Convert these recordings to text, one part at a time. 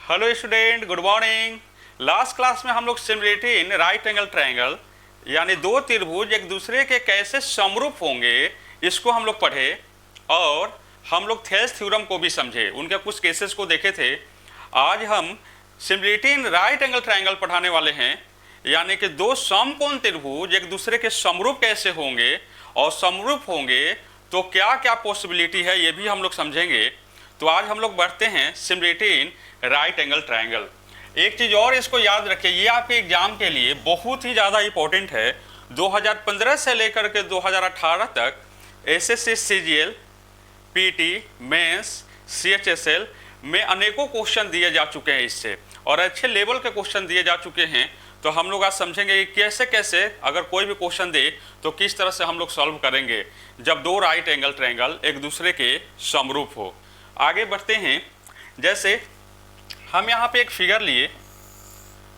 Hello student, good morning. Last class में हम लोग similarity in right angle triangle यानी दो त्रिभुज एक दूसरे के कैसे समरूप होंगे इसको हम लोग पढ़े और हम लोग थेल्स थ्योरम को भी समझे, उनके कुछ केसेस को देखे थे। आज हम similarity in right angle triangle पढ़ाने वाले हैं, यानी कि दो समकोण त्रिभुज एक दूसरे के समरूप कैसे होंगे और समरूप होंगे तो क्या क्या पॉसिबिलिटी है ये भी हम लोग समझेंगे। तो आज हम लोग बढ़ते हैं similarity in right angle triangle. एक चीज़ और इसको याद रखिए, ये आपके एग्जाम के लिए बहुत ही ज़्यादा इंपॉर्टेंट है। 2015 से लेकर के 2018 तक SSC, CGL, PT, mains, CHSL में अनेकों क्वेश्चन दिए जा चुके हैं इससे, और अच्छे लेवल के क्वेश्चन दिए जा चुके हैं। तो हम लोग आज समझेंगे कि कैसे कैसे अगर कोई भी क्वेश्चन दे तो किस तरह से हम लोग सॉल्व करेंगे जब दो राइट एंगल ट्रायंगल एक दूसरे के समरूप हो। आगे बढ़ते हैं। जैसे हम यहाँ पे एक फिगर लिए,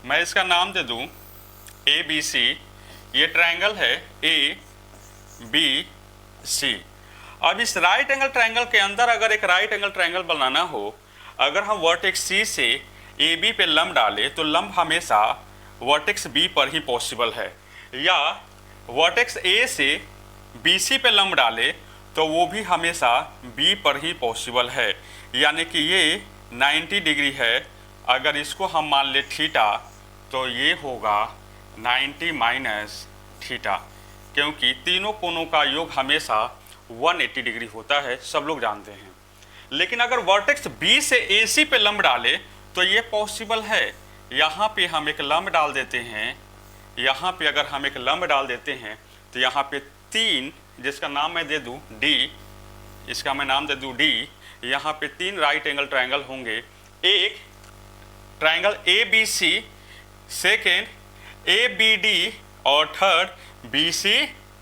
मैं इसका नाम दे दूँ ए बी सी। ये ट्रायंगल है ए बी सी। अब इस राइट एंगल ट्रायंगल के अंदर अगर एक राइट एंगल ट्रायंगल बनाना हो, अगर हम वर्टेक्स सी से ए बी पे लंब डालें तो लंब हमेशा वर्टेक्स बी पर ही पॉसिबल है, या वर्टेक्स ए से बी सी पे लंब डालें तो वो भी हमेशा बी पर ही पॉसिबल है। यानी कि ये 90 डिग्री है, अगर इसको हम मान ले थीटा तो ये होगा 90 माइनस थीटा, क्योंकि तीनों कोणों का योग हमेशा 180 डिग्री होता है, सब लोग जानते हैं। लेकिन अगर वर्टेक्स बी से ए सी पे लंब डाले तो ये पॉसिबल है। यहाँ पे हम एक लंब डाल देते हैं, यहाँ पे अगर हम एक लंब डाल देते हैं तो यहाँ पे तीन, जिसका नाम मैं दे दूँ डी, इसका मैं नाम दे दूँ डी। यहाँ पे तीन राइट एंगल ट्रायंगल होंगे, एक triangle A B C, second A B D और थर्ड बी सी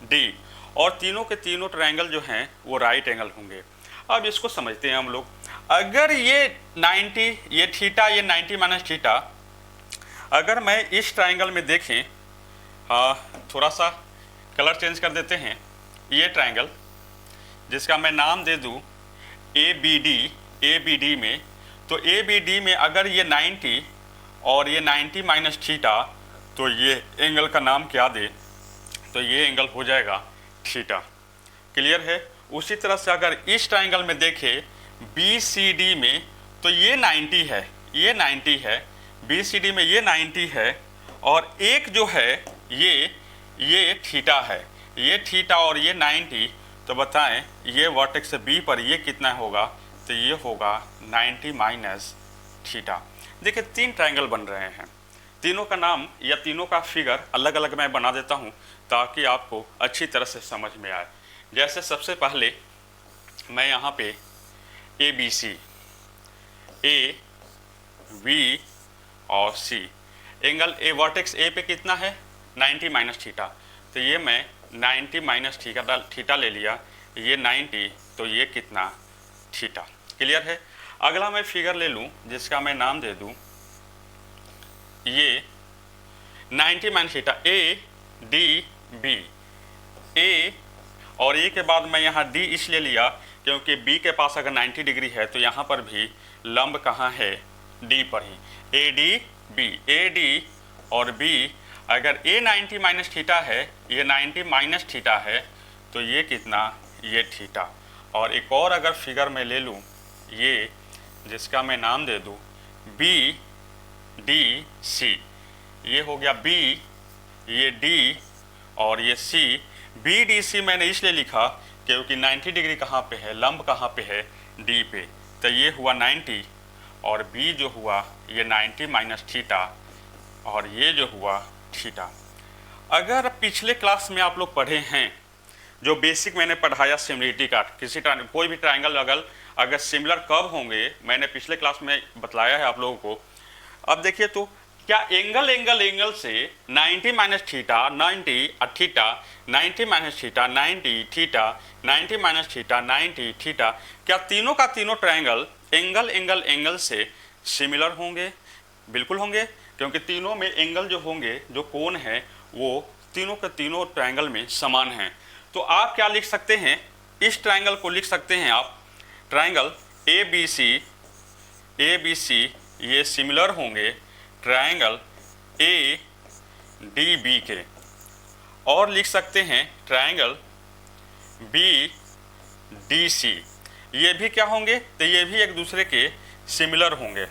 डी, और तीनों के तीनों ट्रायंगल जो हैं वो राइट एंगल होंगे। अब इसको समझते हैं हम लोग। अगर ये 90, ये थीटा, ये 90 माइनस थीटा, अगर मैं इस ट्रायंगल में देखें, थोड़ा सा कलर चेंज कर देते हैं, ये ट्रायंगल जिसका मैं नाम दे दूँ ए बी डी में, तो ए बी डी में अगर ये 90 और ये 90 माइनस थीटा, तो ये एंगल का नाम क्या दे तो ये एंगल हो जाएगा थीटा। क्लियर है। उसी तरह से अगर इस ट्रायंगल में देखें बी सी डी में, तो ये 90 है, ये 90 है, बी सी डी में ये 90 है, और एक जो है ये थीटा है, ये थीटा और ये 90, तो बताएं ये वर्टेक्स बी पर ये कितना होगा, तो ये होगा 90 माइनस थीटा। देखिए तीन ट्रायंगल बन रहे हैं, तीनों का नाम या तीनों का फिगर अलग अलग मैं बना देता हूं ताकि आपको अच्छी तरह से समझ में आए। जैसे सबसे पहले मैं यहाँ पे A B C, A B और सी, एंगल ए वर्टेक्स ए पे कितना है 90 माइनस थीटा, तो ये मैं 90 माइनस थीटा ले लिया, ये 90, तो ये कितना थीटा। क्लियर है। अगला मैं फिगर ले लूँ जिसका मैं नाम दे दूँ ये 90 minus theta, A D B, A और ए के बाद मैं यहाँ डी इसलिए लिया क्योंकि बी के पास अगर 90 डिग्री है तो यहाँ पर भी लंब कहाँ है, डी पर ही, A D B, A D और बी। अगर ए 90 माइनस थीटा है, ये 90 माइनस थीटा है, तो ये कितना, ये थीटा। और एक और अगर फिगर मैं ले लूँ ये जिसका मैं नाम दे दूँ बी डी सी, ये हो गया बी, ये डी और ये सी। बी डी सी मैंने इसलिए लिखा क्योंकि 90 डिग्री कहाँ पे है, लंब कहाँ पे है, डी पे, तो ये हुआ 90, और बी जो हुआ ये 90 माइनस थीटा, और ये जो हुआ थीटा। अगर पिछले क्लास में आप लोग पढ़े हैं, जो बेसिक मैंने पढ़ाया सिमिलरिटी का, किसी कोई भी ट्रायंगल अगर सिमिलर कब होंगे मैंने पिछले क्लास में बतलाया है आप लोगों को। अब देखिए तो क्या एंगल से 90 minus theta 90 theta, 90 minus theta 90 theta, 90 minus theta 90 theta, क्या तीनों का तीनों ट्रायंगल एंगल से सिमिलर होंगे? बिल्कुल होंगे, क्योंकि तीनों में एंगल जो होंगे, जो कोण है वो तीनों के तीनों ट्रायंगल में समान हैं। तो आप क्या लिख सकते हैं, इस ट्रायंगल को लिख सकते हैं आप ट्रायंगल ए बी सी ये सिमिलर होंगे ट्रायंगल ए डी बी के। और लिख सकते हैं ट्रायंगल बी डी सी, ये भी क्या होंगे, तो ये भी एक दूसरे के सिमिलर होंगे।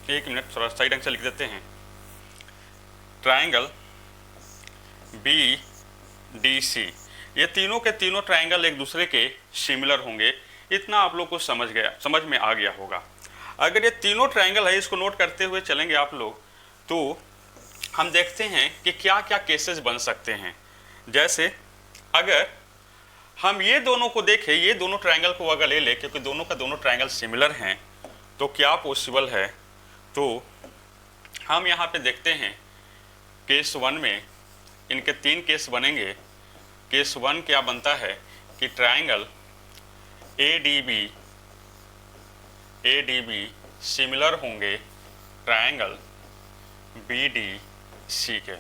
एक मिनट, थोड़ा सही ढंग से लिख देते हैं। ट्रायंगल बी डी सी, ये तीनों के तीनों ट्रायंगल एक दूसरे के सिमिलर होंगे। इतना आप लोग को समझ में आ गया होगा। अगर ये तीनों ट्रायंगल है, इसको नोट करते हुए चलेंगे आप लोग, तो हम देखते हैं कि क्या क्या केसेस बन सकते हैं। जैसे अगर हम ये दोनों को देखें, ये दोनों ट्रायंगल को अगर ले लें, क्योंकि दोनों का दोनों ट्रायंगल सिमिलर हैं, तो क्या पॉसिबल है। तो हम यहाँ पे देखते हैं केस 1 में इनके 3 केस बनेंगे। केस 1 क्या बनता है कि triangle A D B similar होंगे ट्रायंगल बी डी सी के।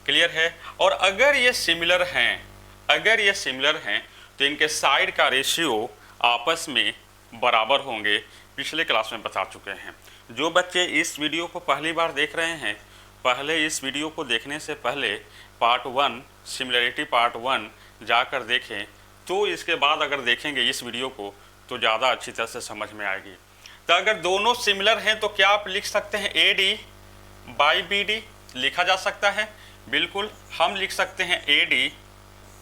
क्लियर है। और अगर ये सिमिलर हैं, तो इनके साइड का रेशियो आपस में बराबर होंगे। पिछले क्लास में बता चुके हैं। जो बच्चे इस वीडियो को पहली बार देख रहे हैं, पहले इस वीडियो को देखने से पहले पार्ट 1 सिमिलरिटी पार्ट 1 जाकर देखें, तो इसके बाद अगर देखेंगे इस वीडियो को तो ज़्यादा अच्छी तरह से समझ में आएगी। तो अगर दोनों सिमिलर हैं तो क्या आप लिख सकते हैं A D by B D, लिखा जा सकता है। बिल्कुल, हम लिख सकते हैं A D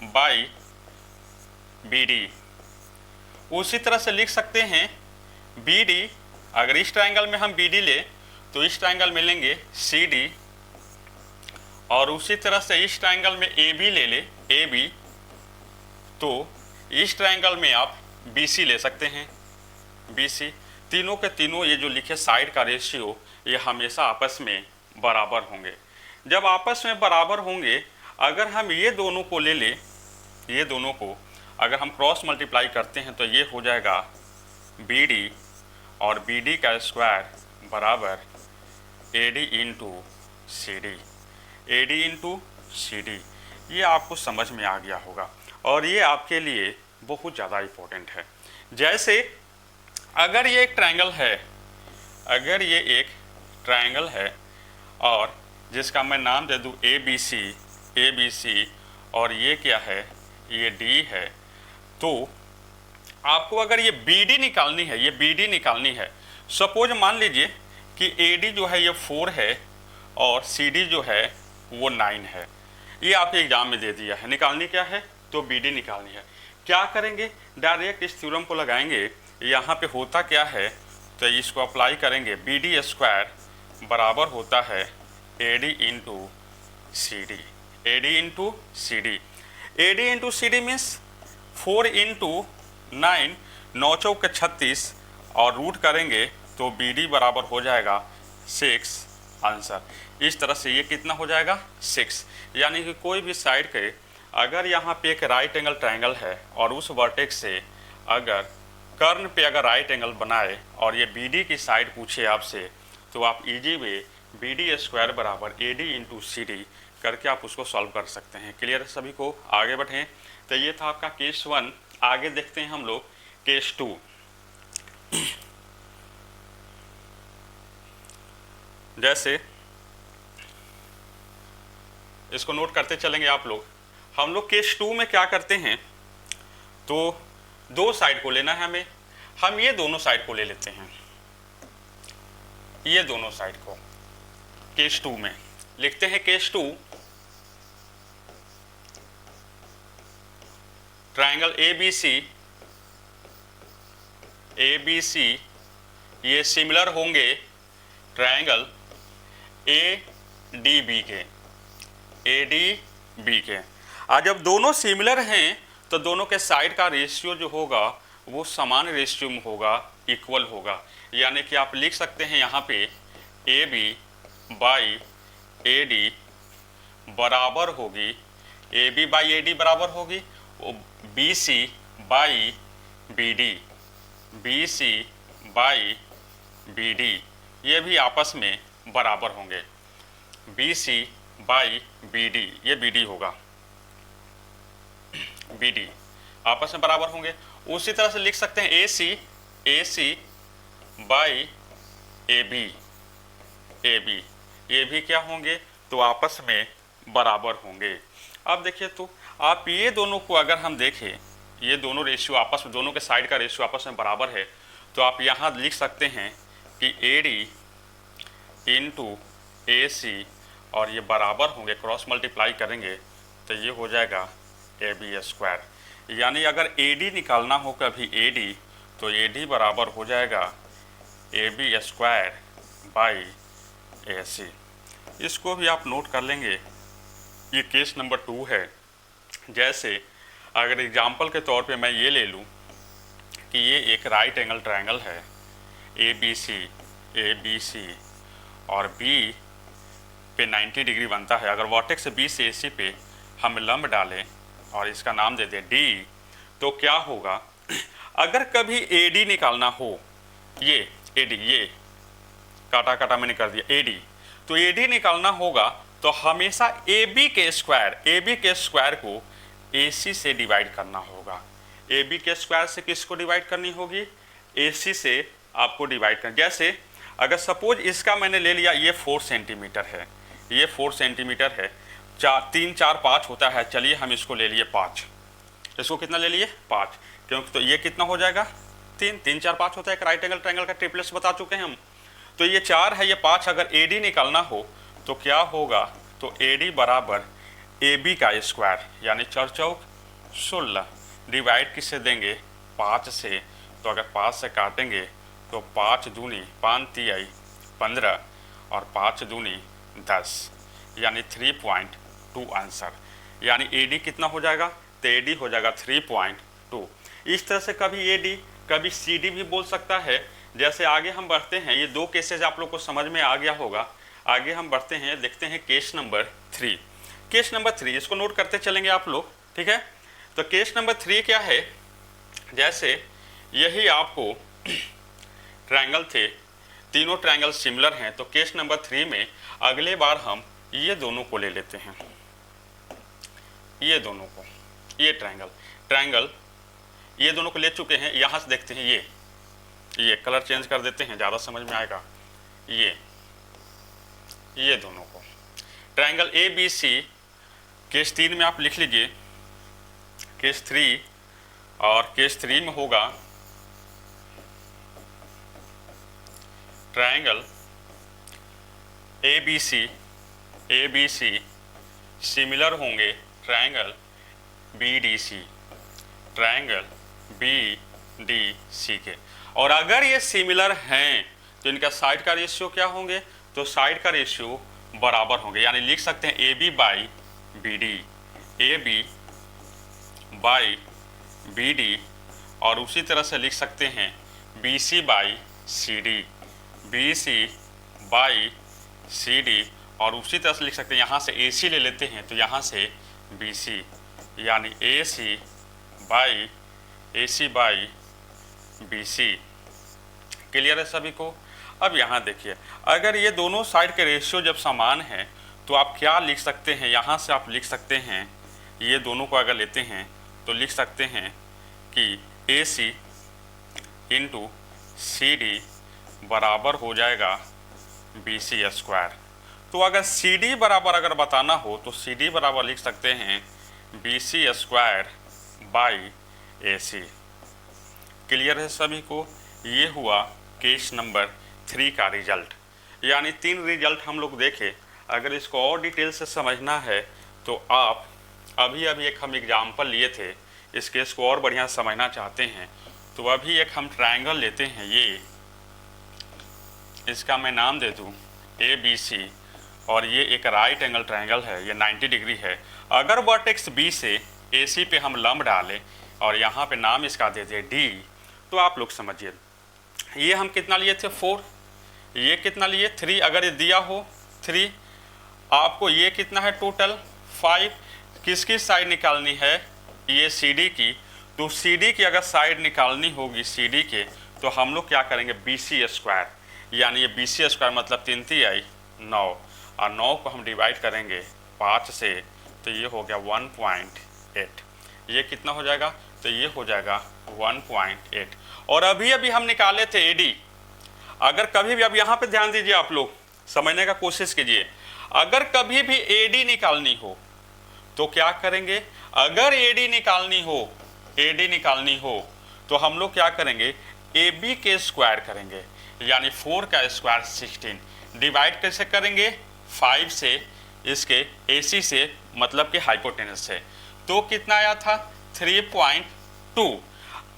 by B D. उसी तरह से लिख सकते हैं बी डी, अगर इस ट्रायंगल में हम बी डी ले तो इस ट्रायंगल में लेंगे सी डी, और उसी तरह से इस ट्रायंगल में ए बी ले ए बी, तो इस ट्रायंगल में आप बी सी ले सकते हैं बी सी। तीनों के तीनों ये जो लिखे साइड का रेशियो ये हमेशा आपस में बराबर होंगे। जब आपस में बराबर होंगे, अगर हम ये दोनों को ले लें, ये दोनों को अगर हम क्रॉस मल्टीप्लाई करते हैं तो ये हो जाएगा बी डी और बी डी का स्क्वायर बराबर A D into C D, A D into C D. ये आपको समझ में आ गया होगा और ये आपके लिए बहुत ज़्यादा इम्पोर्टेंट है। जैसे अगर ये एक ट्रायंगल है, और जिसका मैं नाम दे दूँ ए बी सी, और ये क्या है, ये डी है, तो आपको अगर ये बी डी निकालनी है, सपोज मान लीजिए कि ए डी जो है ये 4 है और सी डी जो है वो 9 है। ये आपके एग्जाम में दे दिया है, निकालनी क्या है, तो बी डी निकालनी है। क्या करेंगे, डायरेक्ट इस थ्योरम को लगाएंगे। यहाँ पे होता क्या है, तो इसको अप्लाई करेंगे, बी डी स्क्वायर बराबर होता है A D into C D, A D into C D. A D into C D means 4 into 9, 9 चौके 36, और रूट करेंगे तो बी डी बराबर हो जाएगा 6 आंसर। इस तरह से ये कितना हो जाएगा 6। यानी कि कोई भी साइड के अगर यहाँ पे एक राइट एंगल ट्रायंगल है और उस वर्टेक्स से अगर कर्न पे अगर राइट एंगल बनाए और ये बी डी की साइड पूछे आपसे, तो आप easy way B D square बराबर A D into C D करके आप उसको सॉल्व कर सकते हैं। क्लियर है सभी को, आगे बढ़ें। तो ये था आपका केस 1। आगे देखते हैं हम लोग केस 2। जैसे इसको नोट करते चलेंगे आप लोग। हम लोग केस 2 में क्या करते हैं, तो 2 साइड को लेना है हमें। हम ये दोनों साइड को ले लेते हैं, ये दोनों साइड को केस 2 में लिखते हैं। Case 2 triangle A B C ये सिमिलर होंगे ट्रायंगल ए डी बी के। आज जब दोनों सिमिलर हैं तो दोनों के साइड का रेशियो जो होगा वो समान रेशियो में होगा, इक्वल होगा। यानी कि आप लिख सकते हैं यहाँ पे A B by A D बराबर होगी, A B by A D बराबर होगी B C by B D, B C by B D, ये भी आपस में बराबर होंगे। B C by B D, ये बी डी होगा, बी डी आपस में बराबर होंगे। उसी तरह से लिख सकते हैं ए सी बाई ए बी, ये भी क्या होंगे, तो आपस में बराबर होंगे। अब देखिए, तो आप ये दोनों को अगर हम देखें, ये दोनों रेशियो आपस में, दोनों के साइड का रेशियो आपस में बराबर है, तो आप यहाँ लिख सकते हैं कि ए डी इंटू ए सी, और ये बराबर होंगे, क्रॉस मल्टीप्लाई करेंगे तो ये हो जाएगा ए बी स्क्वायर। यानी अगर ए डी निकालना हो कभी ए डी, तो ए डी बराबर हो जाएगा A B square by A सी। इसको भी आप नोट कर लेंगे। ये केस नंबर 2 है। जैसे अगर एग्जाम्पल के तौर पे मैं ये ले लूँ कि ये एक राइट एंगल ट्रायंगल है, ए बी सी और बी पे 90 डिग्री बनता है। अगर वर्टेक्स बी से ए सी पे हम लंब डालें और इसका नाम दे दें डी, तो क्या होगा, अगर कभी ए डी निकालना हो, ये ए डी, ये काटा काटा मैंने कर दिया ए डी, तो ए डी निकालना होगा तो हमेशा ए बी के स्क्वायर को ए सी से डिवाइड करना होगा। ए बी के स्क्वायर से किसको डिवाइड करनी होगी, ए सी से आपको डिवाइड करना। जैसे अगर सपोज इसका मैंने ले लिया, ये 4 सेंटीमीटर है, ये 4 सेंटीमीटर है, 3 4 5 होता है, चलिए हम इसको ले लिए 5, इसको कितना ले लिए 5, क्योंकि तो ये कितना हो जाएगा 3 3 4 5 होता है, एक राइट एंगल ट्रायंगल का ट्रिपलेट्स बता चुके हैं हम। तो ये 4 है, ये 5, अगर ए डी निकालना हो तो क्या होगा, तो ए डी बराबर ए बी का स्क्वायर, यानी 4 चौक 16, डिवाइड किससे देंगे 5 से। तो अगर 5 से काटेंगे तो 5 दूनी 5 तिहाई 15 और 5 दूनी 10, यानी 3.2 आंसर। यानी ए डी कितना हो जाएगा, तो ए डी हो जाएगा 3.2। इस तरह से कभी ए डी कभी सी डी भी बोल सकता है। जैसे आगे हम बढ़ते हैं, ये 2 केसेज आप लोग को समझ में आ गया होगा। आगे हम बढ़ते हैं, देखते हैं केस नंबर 3। केस नंबर 3 इसको नोट करते चलेंगे आप लोग, ठीक है। तो केस नंबर 3 क्या है, जैसे यही आपको ट्रायंगल थे, तीनों ट्रायंगल सिमिलर हैं, तो केस नंबर 3 में अगले बार हम ये दोनों को ले लेते हैं, ये दोनों को, ये ट्रायंगल ये दोनों को ले चुके हैं। यहाँ से देखते हैं, ये कलर चेंज कर देते हैं, ज़्यादा समझ में आएगा। ये दोनों को triangle A B C, case 3 में आप लिख लीजिए केस 3, और केस 3 में होगा triangle A B C similar होंगे ट्रायंगल बी डी सी के। और अगर ये सिमिलर हैं तो इनका साइड का रेशियो क्या होंगे, तो साइड का रेशियो बराबर होंगे। यानी लिख सकते हैं A B by B D, A B by B D, और उसी तरह से लिख सकते हैं B C by C D, B C by C D, और उसी तरह से लिख सकते हैं, यहाँ से ए सी ले लेते हैं तो यहाँ से बी सी, यानी ए सी बाई बी सी। क्लियर है सभी को। अब यहाँ देखिए, अगर ये दोनों साइड के रेशियो जब समान हैं तो आप क्या लिख सकते हैं, यहाँ से आप लिख सकते हैं, ये दोनों को अगर लेते हैं तो लिख सकते हैं कि ए सी इंटू सी डी बराबर हो जाएगा बी सी स्क्वायर। तो अगर सी डी बराबर अगर बताना हो तो सी डी बराबर लिख सकते हैं B C square by A C. Clear है सभी को। ये हुआ केस नंबर 3 का रिजल्ट। यानी 3 रिजल्ट हम लोग देखे। अगर इसको और डिटेल से समझना है तो आप अभी एक हम एग्जाम्पल लिए थे, इस केस को और बढ़िया समझना चाहते हैं तो अभी एक हम ट्रायंगल लेते हैं, ये इसका मैं नाम दे दूँ ए बी सी, और ये एक राइट एंगल ट्रायंगल है, ये 90 डिग्री है। अगर वर्टेक्स बी से ए सी पे हम लंब डालें और यहाँ पे नाम इसका दे दें डी, तो आप लोग समझिए ये हम कितना लिए थे 4, ये कितना लिए 3, अगर ये दिया हो 3, आपको ये कितना है टोटल 5। किसकी साइड निकालनी है, ये सी डी की। तो सी डी की अगर साइड निकालनी होगी सी डी के, तो हम लोग क्या करेंगे बी सी स्क्वायर, यानी ये बी सी स्क्वायर मतलब 3 तिहाई 9, और 9 को हम डिवाइड करेंगे 5 से, तो ये हो गया 1.8। ये कितना हो जाएगा, तो ये हो जाएगा 1.8। और अभी अभी हम निकाले थे एडी। अगर कभी भी, अब यहाँ पे ध्यान दीजिए, आप लोग समझने का कोशिश कीजिए, अगर कभी भी एडी निकालनी हो तो क्या करेंगे? अगर एडी निकालनी हो तो हम लोग क्या करेंगे? ए बी के स्क्वायर करेंगे, यानी 4 का स्क्वायर 16। डिवाइड कैसे करेंगे? 5 से, इसके AC से, मतलब कि हाइपोटेनस से। तो कितना आया था? 3.2।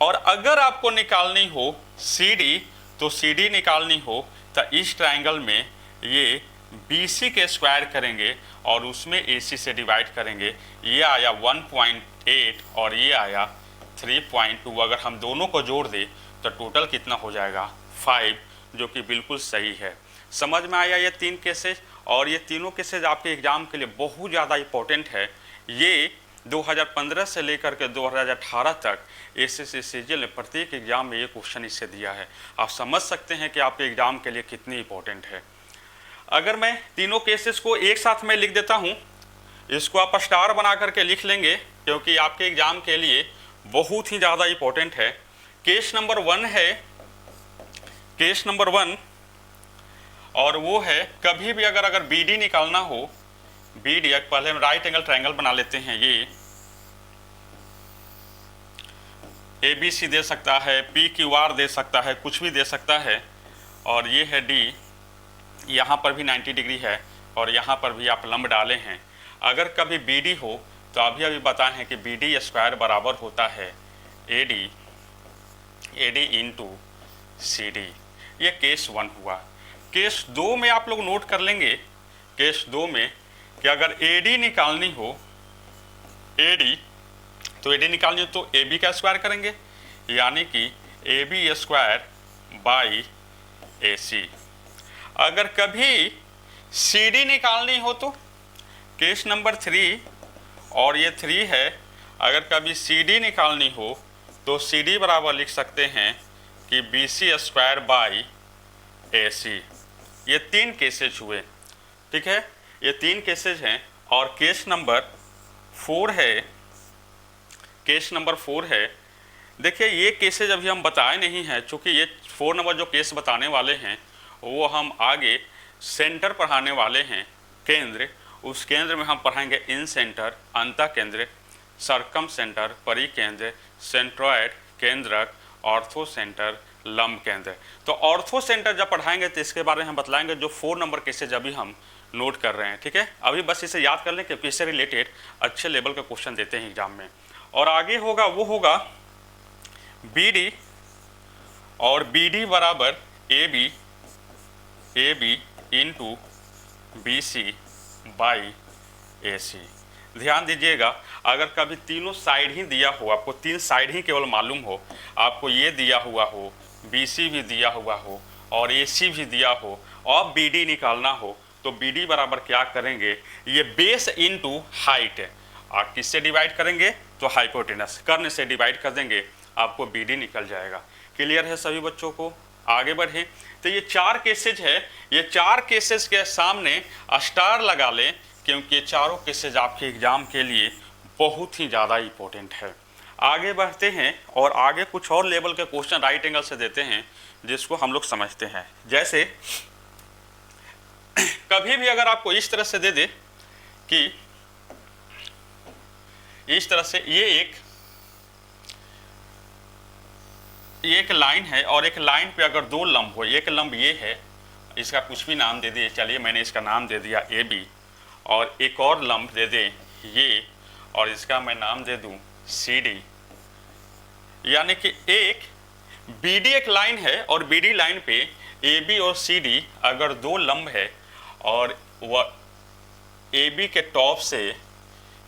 और अगर आपको निकालनी हो CD, तो CD निकालनी हो तो इस ट्राइंगल में ये BC के स्क्वायर करेंगे और उसमें AC से डिवाइड करेंगे। ये आया 1.8 और ये आया 3.2। अगर हम दोनों को जोड़ दें तो टोटल कितना हो जाएगा? 5, जो कि बिल्कुल सही है। समझ में आया ये 3 केसेज? और ये तीनों केसेज आपके एग्जाम के लिए बहुत ज़्यादा इम्पोर्टेंट है। ये 2015 से लेकर के 2018 तक SSC CGL ने प्रत्येक एग्जाम में ये क्वेश्चन इससे दिया है। आप समझ सकते हैं कि आपके एग्जाम के लिए कितनी इंपॉर्टेंट है। अगर मैं तीनों केसेस को एक साथ में लिख देता हूँ, इसको आप स्टार बना करके लिख लेंगे, क्योंकि आपके एग्जाम के लिए बहुत ही ज़्यादा इम्पोर्टेंट है। केस नंबर 1 है, केस नंबर 1, और वो है कभी भी अगर BD निकालना हो, BD, पहले हम राइट एंगल ट्रायंगल बना लेते हैं। ये ABC दे सकता है, PQR दे सकता है, कुछ भी दे सकता है। और ये है D, यहाँ पर भी 90 डिग्री है और यहाँ पर भी आप लंब डाले हैं। अगर कभी BD हो तो अभी अभी बताए हैं कि BD स्क्वायर बराबर होता है AD इंटू CD। ये केस 1 हुआ। केस 2 में आप लोग नोट कर लेंगे, केस 2 में कि अगर AD निकालनी हो, AD, तो AD निकालनी हो तो AB का स्क्वायर करेंगे, यानी कि AB स्क्वायर बाई AC। अगर कभी CD निकालनी हो तो केस नंबर 3, और ये 3 है, अगर कभी CD निकालनी हो तो CD बराबर लिख सकते हैं कि BC स्क्वायर बाई AC। ये 3 केसेज हुए, ठीक है, ये 3 केसेज हैं। और केस नंबर 4 है, केस नंबर 4 है। देखिए ये केसेज अभी हम बताए नहीं हैं, चूँकि ये 4 नंबर जो केस बताने वाले हैं वो हम आगे सेंटर पढ़ाने वाले हैं, केंद्र। उस केंद्र में हम पढ़ाएंगे इन सेंटर, अंतः केंद्र, सरकम सेंटर, परिकेंद्र, सेंट्रॉयड, केंद्रक, ऑर्थो सेंटर, लंब केंद्र। तो ऑर्थो सेंटर जब पढ़ाएंगे तो इसके बारे में हम बतलाएंगे, जो 4 नंबर केसेज अभी हम नोट कर रहे हैं, ठीक है। अभी बस इसे याद कर लें क्योंकि इससे रिलेटेड अच्छे लेवल का क्वेश्चन देते हैं एग्जाम में। और आगे होगा वो होगा BD, और BD बराबर AB into BC by AC। ध्यान दीजिएगा, अगर कभी तीनों साइड ही दिया हो, आपको 3 साइड ही केवल मालूम हो, आपको ये दिया हुआ हो, BC भी दिया हुआ हो और AC भी दिया हो, और BD निकालना हो, तो BD बराबर क्या करेंगे? ये बेस इंटू हाइट है। आप किससे डिवाइड करेंगे? तो हाइपोटेनस, कर्ण से डिवाइड कर देंगे, आपको BD निकल जाएगा। क्लियर है सभी बच्चों को? आगे बढ़े तो ये 4 केसेज है, ये 4 केसेज के सामने स्टार लगा लें, क्योंकि ये चारों केसेज आपके एग्जाम के लिए बहुत ही ज़्यादा इम्पोर्टेंट है। आगे बढ़ते हैं और आगे कुछ और लेवल के क्वेश्चन राइट एंगल से देते हैं, जिसको हम लोग समझते हैं। जैसे कभी भी अगर आपको इस तरह से दे दे कि इस तरह से ये एक लाइन है और एक लाइन पे अगर 2 लंब हो, एक लंब ये है, इसका कुछ भी नाम दे दिए, चलिए मैंने इसका नाम दे दिया AB, और एक और लंब दे दे ये, और इसका मैं नाम दे दूं CD। यानी कि एक BD एक लाइन है और BD लाइन पे AB और CD अगर 2 लंब है, और वह AB के टॉप से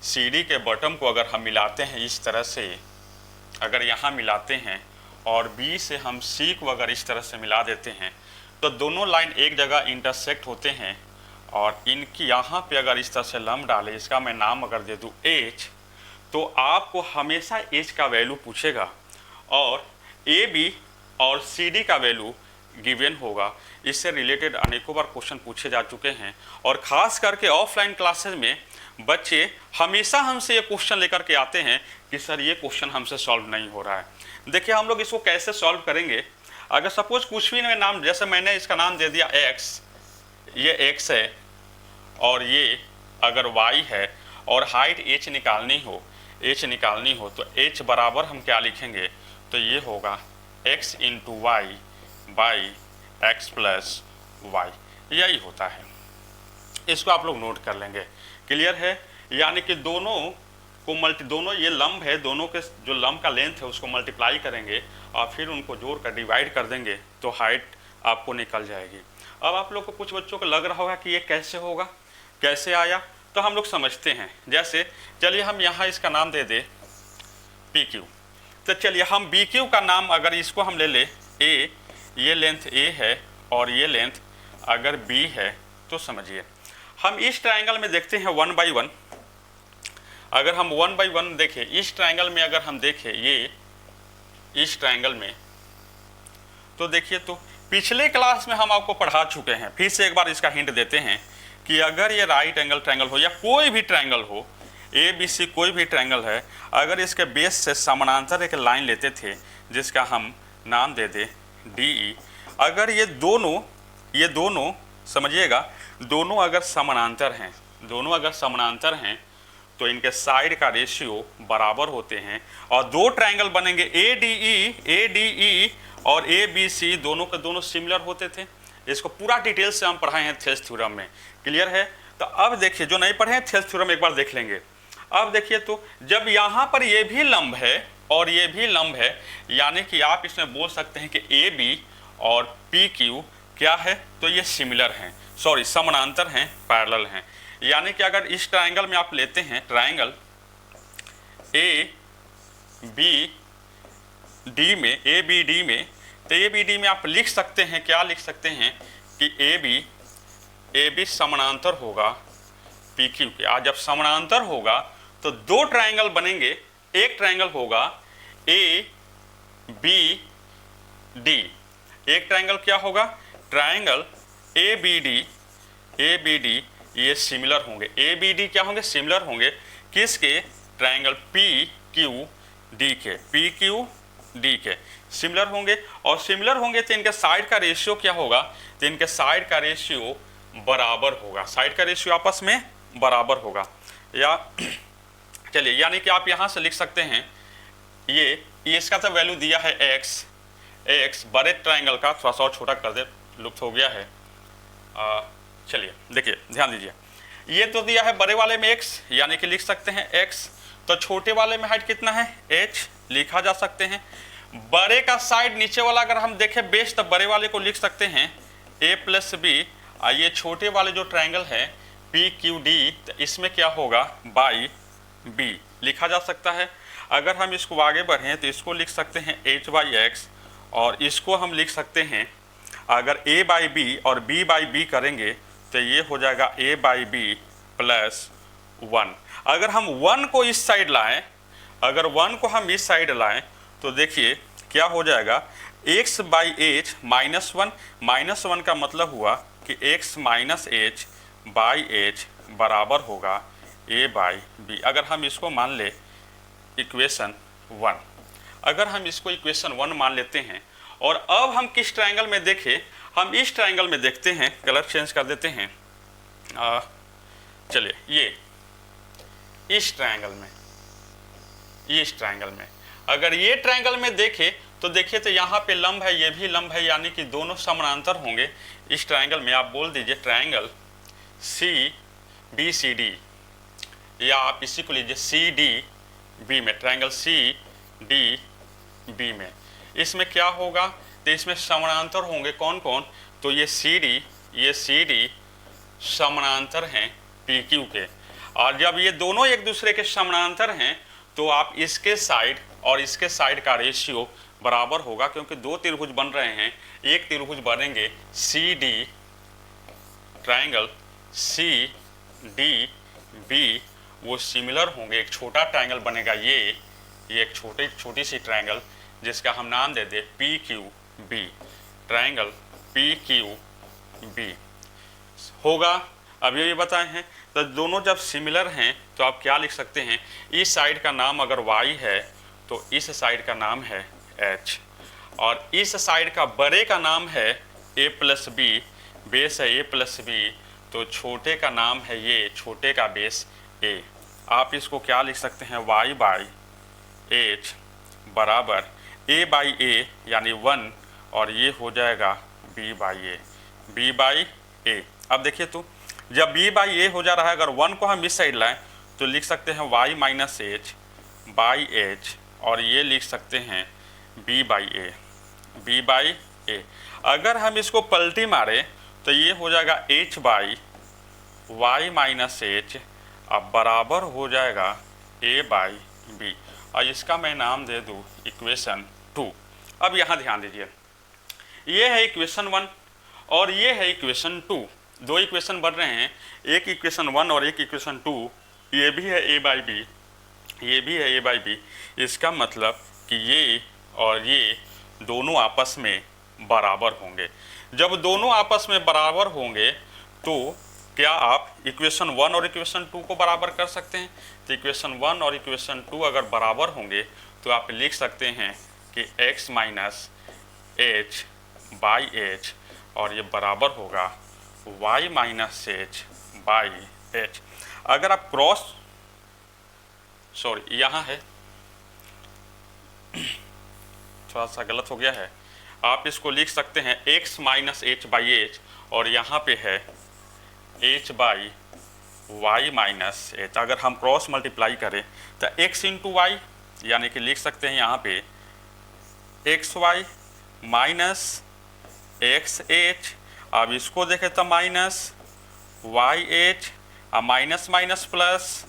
CD के बॉटम को अगर हम मिलाते हैं इस तरह से, अगर यहाँ मिलाते हैं, और B से हम C को अगर इस तरह से मिला देते हैं, तो दोनों लाइन एक जगह इंटरसेक्ट होते हैं, और इनकी यहाँ पे अगर इस तरह से लंब डाले, इसका मैं नाम अगर दे दूँ H, तो आपको हमेशा H का वैल्यू पूछेगा और AB और CD का वैल्यू गिवन होगा। इससे रिलेटेड अनेकों बार क्वेश्चन पूछे जा चुके हैं, और ख़ास करके ऑफलाइन क्लासेस में बच्चे हमेशा हमसे ये क्वेश्चन लेकर के आते हैं कि सर ये क्वेश्चन हमसे सॉल्व नहीं हो रहा है। देखिए हम लोग इसको कैसे सॉल्व करेंगे। अगर सपोज कुछ भी नाम, जैसे मैंने इसका नाम दे दिया x, ये x है और ये अगर y है और हाइट h निकालनी हो तो h बराबर हम क्या लिखेंगे, तो ये होगा x into y by x plus y, यही होता है। इसको आप लोग नोट कर लेंगे। क्लियर है। यानी कि दोनों ये लंब है, दोनों के जो लंब का लेंथ है उसको मल्टीप्लाई करेंगे और फिर उनको जोड़ कर डिवाइड कर देंगे तो हाइट आपको निकल जाएगी। अब आप लोग को कुछ बच्चों को लग रहा होगा कि ये कैसे होगा, कैसे आया, तो हम लोग समझते हैं। जैसे चलिए हम यहाँ इसका नाम दे दे पी क्यू, तो चलिए हम बी क्यू का नाम अगर इसको हम ले ले ए, ये लेंथ ए है और ये लेंथ अगर बी है, तो समझिए हम इस ट्रायंगल में देखते हैं 1 बाई 1। अगर हम 1 बाई 1 देखें इस ट्रायंगल में, अगर हम देखें ये इस ट्रायंगल में, तो देखिए तो पिछले क्लास में हम आपको पढ़ा चुके हैं। फिर से एक बार इसका हिंट देते हैं कि अगर ये राइट एंगल ट्रायंगल हो या कोई भी ट्रायंगल हो, ए बी सी कोई भी ट्रायंगल है, अगर इसके बेस से समानांतर एक लाइन लेते थे जिसका हम नाम दे दे डी ई, अगर ये दोनों समझिएगा, दोनों अगर समानांतर हैं तो इनके साइड का रेशियो बराबर होते हैं और दो ट्रायंगल बनेंगे ए डी ई और ए बी सी, दोनों के दोनों सिमिलर होते थे। इसको पूरा डिटेल से हम पढ़ाए हैं थेल्स थ्योरम में। क्लियर है। तो अब देखिए, जो नहीं पढ़े हैं थेल्स थ्योरम एक बार देख लेंगे। अब देखिए तो जब यहाँ पर ये भी लंब है और ये भी लंब है, यानी कि आप इसमें बोल सकते हैं कि ए बी और पी क्यू क्या है, तो ये सिमिलर हैं, समानांतर हैं, पैरेलल हैं। यानी कि अगर इस ट्रायंगल में आप लेते हैं ट्रायंगल ए बी डी में, तो ए बी डी में आप लिख सकते हैं, क्या लिख सकते हैं कि ए बी समानांतर होगा पी क्यू के। आज जब समानांतर होगा तो दो ट्रायंगल बनेंगे, एक ट्रायंगल होगा ए बी डी, एक ट्रायंगल क्या होगा, ट्रायंगल ए बी डी, ये सिमिलर होंगे। ए बी डी क्या होंगे, सिमिलर होंगे किसके, ट्रायंगल पी क्यू डी के सिमिलर होंगे। और सिमिलर होंगे तो इनके साइड का रेशियो क्या होगा, तो इनके साइड का रेशियो बराबर होगा, साइड का रेशियो आपस में बराबर होगा। या चलिए, यानी कि आप यहाँ से लिख सकते हैं ये इसका तो वैल्यू दिया है एक्स, बड़े ट्रायंगल का थोड़ा सा और छोटा कर दे, लुप्त हो गया है। चलिए देखिए, ध्यान दीजिए, ये तो दिया है बड़े वाले में x, यानी कि लिख सकते हैं x, तो छोटे वाले में हाइट कितना है h, लिखा जा सकते हैं। बड़े का साइड नीचे वाला अगर हम देखें बेस, तो बड़े वाले को लिख सकते हैं a प्लस बी, ये छोटे वाले जो ट्रायंगल है पी क्यू डी, तो इसमें क्या होगा बाई बी, लिखा जा सकता है। अगर हम इसको आगे बढ़ें तो इसको लिख सकते हैं h बाई एक्स, और इसको हम लिख सकते हैं अगर a बाई बी और b बाई बी करेंगे तो ये हो जाएगा a बाई बी प्लस 1। अगर हम 1 को इस साइड लाएं, अगर 1 को हम इस साइड लाएं तो देखिए क्या हो जाएगा, x बाई एच माइनस 1 का मतलब हुआ कि x minus H by H बराबर होगा a बाई बी। अगर हम इसको मान ले इक्वेशन 1, अगर हम इसको इक्वेशन 1 मान लेते हैं, और अब हम किस ट्रायंगल में देखें, हम इस ट्रायंगल में देखते हैं, कलर चेंज कर देते हैं। चलिए ये इस ट्रायंगल में, अगर ये ट्रायंगल में देखें तो देखिए तो यहाँ पे लंब है, ये भी लंब है, यानी कि दोनों समानांतर होंगे। इस ट्रायंगल में आप बोल दीजिए triangle C B C D, या आप इसी को लीजिए सी डी बी में, ट्रायंगल सी डी बी में। इसमें क्या होगा, तो इसमें समानांतर होंगे कौन कौन, तो ये सी डी समानांतर हैं पी क्यू के। और जब ये दोनों एक दूसरे के समानांतर हैं तो आप इसके साइड और इसके साइड का रेशियो बराबर होगा, क्योंकि दो त्रिभुज बन रहे हैं, एक त्रिभुज बनेंगे C D, triangle C D B, वो सिमिलर होंगे। एक छोटा ट्रायंगल बनेगा ये एक छोटी सी ट्रायंगल जिसका हम नाम दे दे P Q B, triangle P Q B होगा। अब ये बताए हैं, तो दोनों जब सिमिलर हैं तो आप क्या लिख सकते हैं, इस साइड का नाम अगर y है तो इस साइड का नाम है एच, और इस साइड का बड़े का नाम है ए प्लस बी, बेस है ए प्लस बी, तो छोटे का नाम है ये, छोटे का बेस ए। आप इसको क्या लिख सकते हैं, y बाई एच बराबर ए बाई ए यानी 1, और ये हो जाएगा b by A, b by A. अब देखिए तो जब b बाई ए हो जा रहा है, अगर 1 को हम इस साइड लाएं तो लिख सकते हैं y minus H by H, और ये लिख सकते हैं b by A, b by A. अगर हम इसको पलटी मारें तो ये हो जाएगा h by y minus H, अब बराबर हो जाएगा a बाई बी, और इसका मैं नाम दे दूँ इक्वेशन 2। अब यहाँ ध्यान दीजिए, ये है इक्वेशन 1 और ये है इक्वेशन 2, दो इक्वेशन बन रहे हैं, एक इक्वेशन 1 और एक इक्वेशन 2। ये भी है a बाई बी, ये भी है a बाई बी। इसका मतलब कि ये और ये दोनों आपस में बराबर होंगे। जब दोनों आपस में बराबर होंगे तो क्या आप इक्वेशन 1 और इक्वेशन 2 को बराबर कर सकते हैं? तो इक्वेशन 1 और इक्वेशन 2 अगर बराबर होंगे तो आप लिख सकते हैं कि x minus H by H, और ये बराबर होगा y minus H by H. अगर आप यहाँ है थोड़ा सा गलत हो गया है, आप इसको लिख सकते हैं x minus H by H, और यहाँ पे है h by y minus h. अगर हम क्रॉस मल्टीप्लाई करें तो x इंटू वाई, यानी कि लिख सकते हैं यहाँ पे x y minus x h. अब इसको देखें तो माइनस वाई एच, अब minus minus plus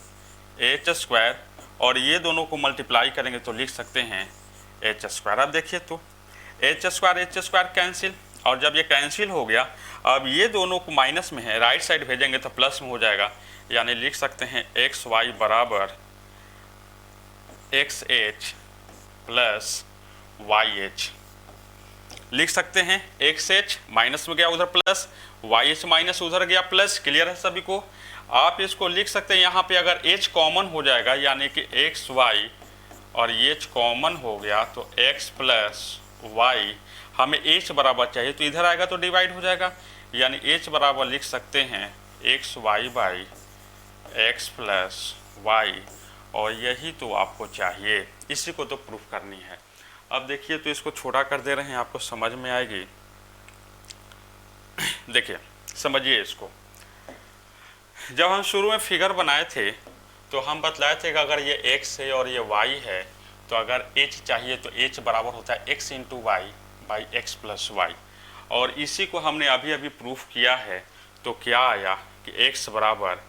h square, और ये दोनों को मल्टीप्लाई करेंगे तो लिख सकते हैं एच स्क्वायर। अब देखिए तो एच स्क्वायर कैंसिल, और जब ये कैंसिल हो गया, अब ये दोनों को माइनस में है, राइट साइड भेजेंगे तो प्लस में हो जाएगा, यानी लिख सकते हैं एक्स वाई बराबर x h plus y h. लिख सकते हैं एक्स एच माइनस में गया उधर प्लस, वाई एच माइनस उधर गया प्लस। क्लियर है सभी को? आप इसको लिख सकते हैं यहाँ पे अगर एच कॉमन हो जाएगा, यानी कि एक्स वाई और एच कॉमन हो गया तो एक्स प्लस वाई, हमें एच बराबर चाहिए तो इधर आएगा तो डिवाइड हो जाएगा, यानी एच बराबर लिख सकते हैं x y by x plus y, और यही तो आपको चाहिए, इसी को तो प्रूफ करनी है। अब देखिए तो इसको छोटा कर दे रहे हैं, आपको समझ में आएगी। देखिए समझिए इसको, जब हम शुरू में फिगर बनाए थे तो हम बतलाए थे कि अगर ये x है और ये y है तो अगर h चाहिए तो h बराबर होता है x into y by x plus y, और इसी को हमने अभी अभी प्रूफ किया है। तो क्या आया कि x बराबर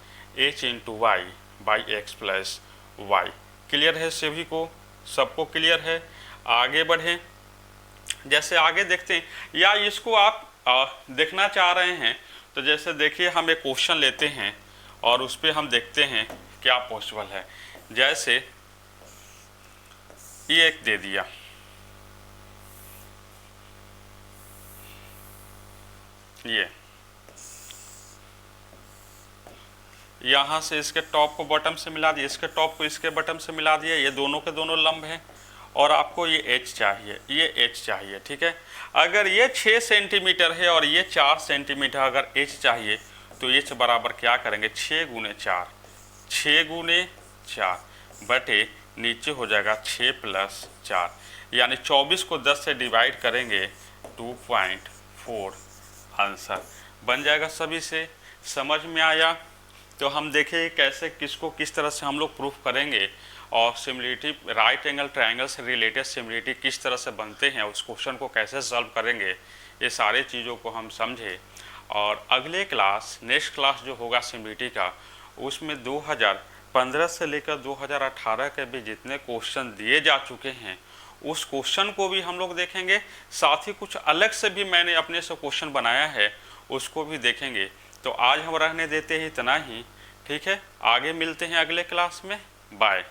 h into y by x plus y. Clear है सभी को? सबको क्लियर है? आगे बढ़ें, जैसे आगे देखते हैं, या इसको आप देखना चाह रहे हैं तो जैसे देखिए हम एक क्वेश्चन लेते हैं और उस पर हम देखते हैं क्या पॉसिबल है। जैसे ये एक दे दिया, ये यहाँ से इसके टॉप को बॉटम से मिला दिया, इसके टॉप को इसके बॉटम से मिला दिया, ये दोनों के दोनों लंब हैं, और आपको ये h चाहिए, ये h चाहिए। ठीक है, अगर ये 6 सेंटीमीटर है और ये 4 सेंटीमीटर, अगर h चाहिए तो h बराबर क्या करेंगे, 6 गुने 4, 6 गुने 4 बटे नीचे हो जाएगा 6 प्लस 4, यानी 24 को 10 से डिवाइड करेंगे 2.4 आंसर बन जाएगा। सभी से समझ में आया? तो हम देखें कैसे किसको किस तरह से हम लोग प्रूफ करेंगे, और सिमिलरिटी राइट एंगल ट्रायंगल से रिलेटेड सिमिलरिटी किस तरह से बनते हैं, उस क्वेश्चन को कैसे सॉल्व करेंगे, ये सारे चीज़ों को हम समझे। और अगले क्लास, नेक्स्ट क्लास जो होगा सिमिलरिटी का, उसमें 2015 से लेकर 2018 के भी जितने क्वेश्चन दिए जा चुके हैं उस क्वेश्चन को भी हम लोग देखेंगे, साथ ही कुछ अलग से भी मैंने अपने से क्वेश्चन बनाया है उसको भी देखेंगे। तो आज हम रहने देते हैं इतना ही। ठीक है, आगे मिलते हैं अगले क्लास में। बाय।